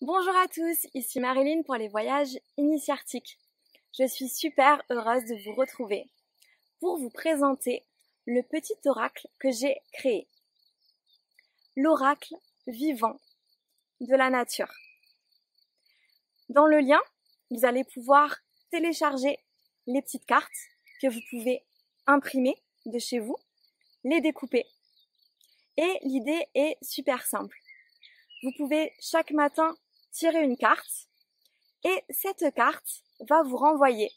Bonjour à tous, ici Marilyn pour les voyages initiatiques. Je suis super heureuse de vous retrouver pour vous présenter le petit oracle que j'ai créé. L'oracle vivant de la nature. Dans le lien, vous allez pouvoir télécharger les petites cartes que vous pouvez imprimer de chez vous, les découper. Et l'idée est super simple. Vous pouvez chaque matin tirer une carte et cette carte va vous renvoyer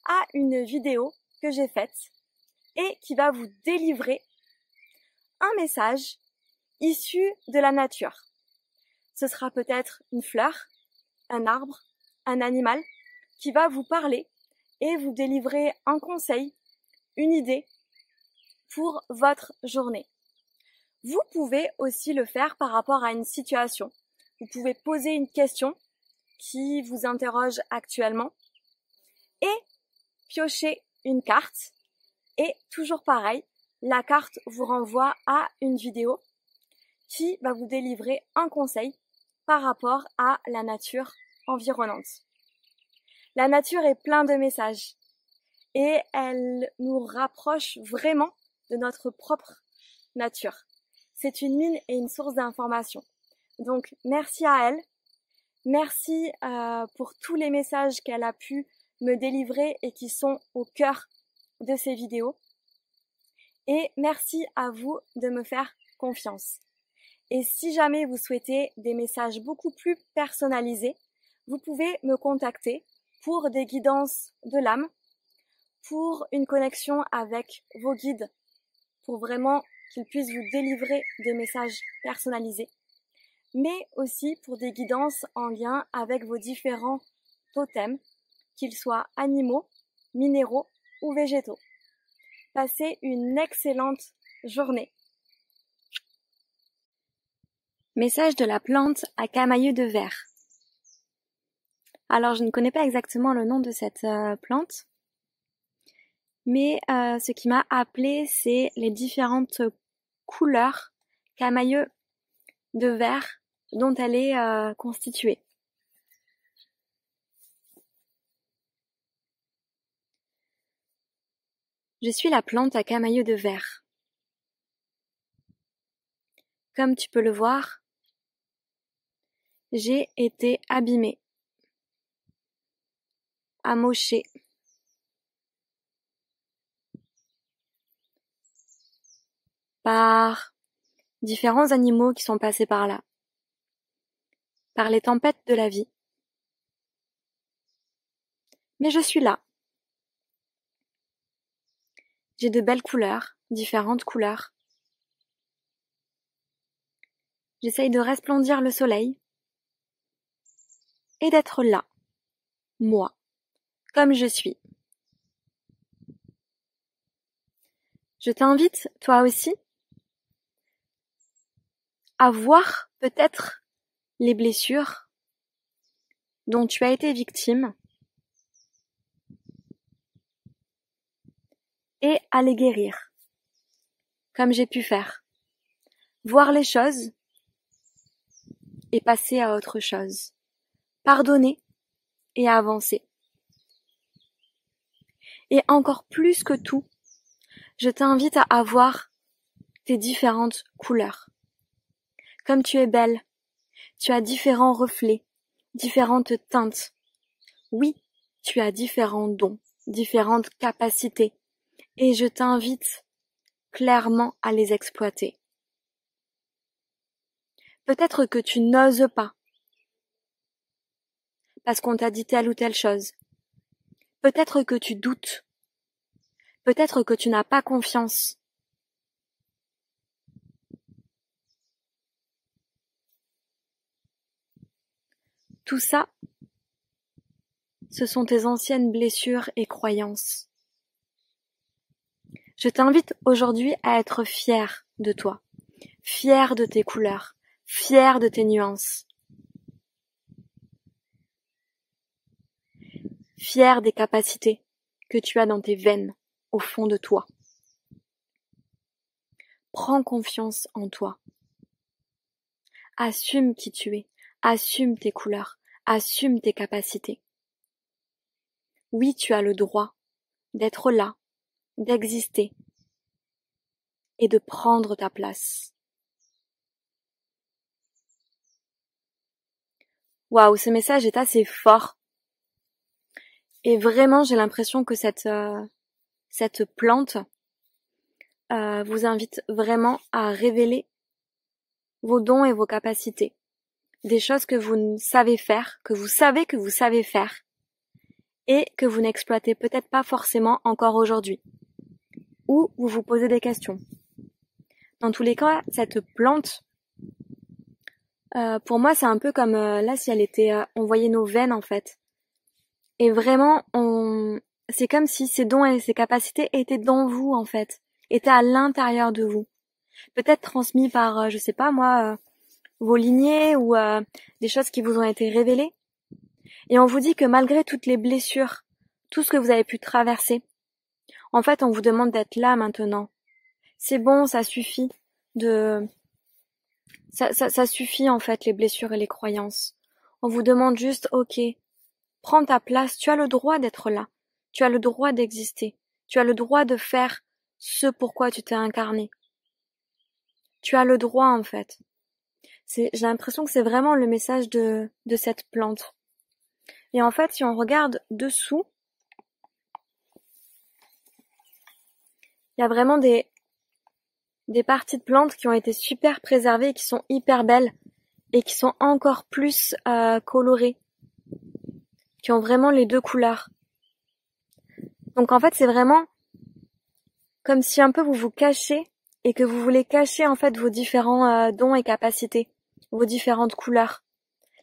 à une vidéo que j'ai faite et qui va vous délivrer un message issu de la nature. Ce sera peut-être une fleur, un arbre, un animal qui va vous parler et vous délivrer un conseil, une idée pour votre journée. Vous pouvez aussi le faire par rapport à une situation. Vous pouvez poser une question qui vous interroge actuellement et piocher une carte. Et toujours pareil, la carte vous renvoie à une vidéo qui va vous délivrer un conseil par rapport à la nature environnante. La nature est pleine de messages et elle nous rapproche vraiment de notre propre nature. C'est une mine et une source d'information. Donc merci à elle, merci pour tous les messages qu'elle a pu me délivrer et qui sont au cœur de ces vidéos. Et merci à vous de me faire confiance. Et si jamais vous souhaitez des messages beaucoup plus personnalisés, vous pouvez me contacter pour des guidances de l'âme, pour une connexion avec vos guides, pour vraiment qu'ils puissent vous délivrer des messages personnalisés, mais aussi pour des guidances en lien avec vos différents totems, qu'ils soient animaux, minéraux ou végétaux. Passez une excellente journée. Message de la plante à camailleux de verre. Alors je ne connais pas exactement le nom de cette plante, mais ce qui m'a appelé c'est les différentes couleurs camailleux de verre dont elle est constituée. Je suis la plante à camailleux de verre. Comme tu peux le voir, j'ai été abîmée, amochée, par différents animaux qui sont passés par là, par les tempêtes de la vie. Mais je suis là. J'ai de belles couleurs, différentes couleurs. J'essaye de resplendir le soleil et d'être là, moi, comme je suis. Je t'invite, toi aussi, à voir peut-être les blessures dont tu as été victime et à les guérir, comme j'ai pu faire. Voir les choses et passer à autre chose. Pardonner et avancer. Et encore plus que tout, je t'invite à avoir tes différentes couleurs. Comme tu es belle, tu as différents reflets, différentes teintes. Oui, tu as différents dons, différentes capacités. Et je t'invite clairement à les exploiter. Peut-être que tu n'oses pas, parce qu'on t'a dit telle ou telle chose. Peut-être que tu doutes. Peut-être que tu n'as pas confiance. Tout ça, ce sont tes anciennes blessures et croyances. Je t'invite aujourd'hui à être fier de toi, fier de tes couleurs, fier de tes nuances, fier des capacités que tu as dans tes veines, au fond de toi. Prends confiance en toi. Assume qui tu es, Assume tes couleurs, assume tes capacités. Oui, tu as le droit d'être là, d'exister et de prendre ta place. Waouh, ce message est assez fort. Et vraiment, j'ai l'impression que cette plante vous invite vraiment à révéler vos dons et vos capacités. Des choses que vous savez faire, que vous savez faire, et que vous n'exploitez peut-être pas forcément encore aujourd'hui. Ou vous vous posez des questions. Dans tous les cas, cette plante, pour moi, c'est un peu comme là si elle était, on voyait nos veines en fait. Et vraiment, c'est comme si ces dons et ces capacités étaient dans vous en fait, étaient à l'intérieur de vous. Peut-être transmis par, je sais pas moi, vos lignées ou des choses qui vous ont été révélées. Et on vous dit que malgré toutes les blessures, tout ce que vous avez pu traverser, en fait, on vous demande d'être là maintenant. C'est bon, ça suffit ça suffit en fait les blessures et les croyances. On vous demande juste, ok, prends ta place, tu as le droit d'être là, tu as le droit d'exister, tu as le droit de faire ce pourquoi tu t'es incarné. Tu as le droit en fait. J'ai l'impression que c'est vraiment le message de cette plante. Et en fait, si on regarde dessous, il y a vraiment des parties de plantes qui ont été super préservées et qui sont hyper belles et qui sont encore plus colorées, qui ont vraiment les deux couleurs. Donc en fait, c'est vraiment comme si un peu vous vous cachez et que vous voulez cacher en fait vos différents dons et capacités, vos différentes couleurs,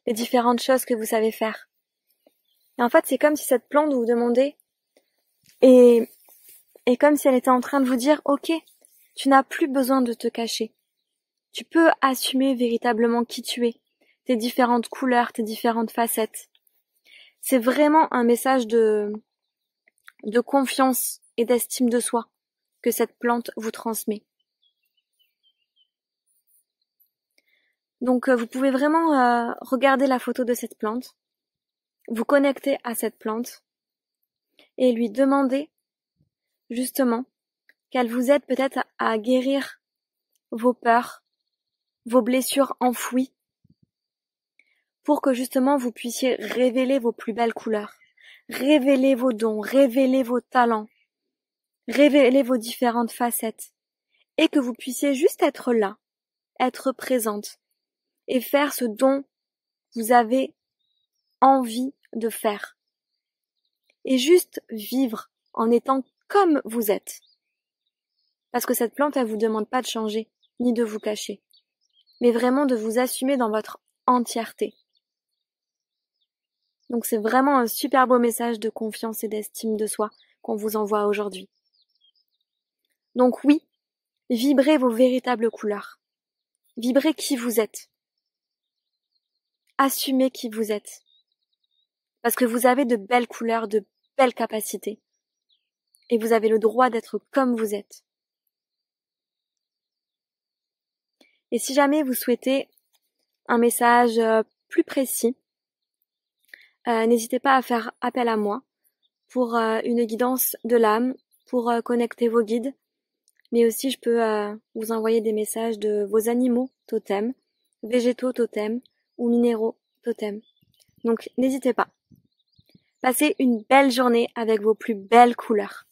les différentes choses que vous savez faire. Et en fait, c'est comme si cette plante vous demandait et comme si elle était en train de vous dire, ok, tu n'as plus besoin de te cacher. Tu peux assumer véritablement qui tu es, tes différentes couleurs, tes différentes facettes. C'est vraiment un message de confiance et d'estime de soi que cette plante vous transmet. Donc vous pouvez vraiment regarder la photo de cette plante, vous connecter à cette plante et lui demander justement qu'elle vous aide peut-être à guérir vos peurs, vos blessures enfouies, pour que justement vous puissiez révéler vos plus belles couleurs, révéler vos dons, révéler vos talents, révéler vos différentes facettes, et que vous puissiez juste être là, être présente, et faire ce dont vous avez envie de faire. Et juste vivre en étant comme vous êtes. Parce que cette plante, elle vous demande pas de changer, ni de vous cacher, mais vraiment de vous assumer dans votre entièreté. Donc c'est vraiment un super beau message de confiance et d'estime de soi qu'on vous envoie aujourd'hui. Donc oui, vibrez vos véritables couleurs. Vibrez qui vous êtes. Assumez qui vous êtes. Parce que vous avez de belles couleurs, de belles capacités. Et vous avez le droit d'être comme vous êtes. Et si jamais vous souhaitez un message plus précis, n'hésitez pas à faire appel à moi pour une guidance de l'âme, pour connecter vos guides, mais aussi je peux vous envoyer des messages de vos animaux totems, végétaux totems ou minéraux totems. Donc n'hésitez pas. Passez une belle journée avec vos plus belles couleurs.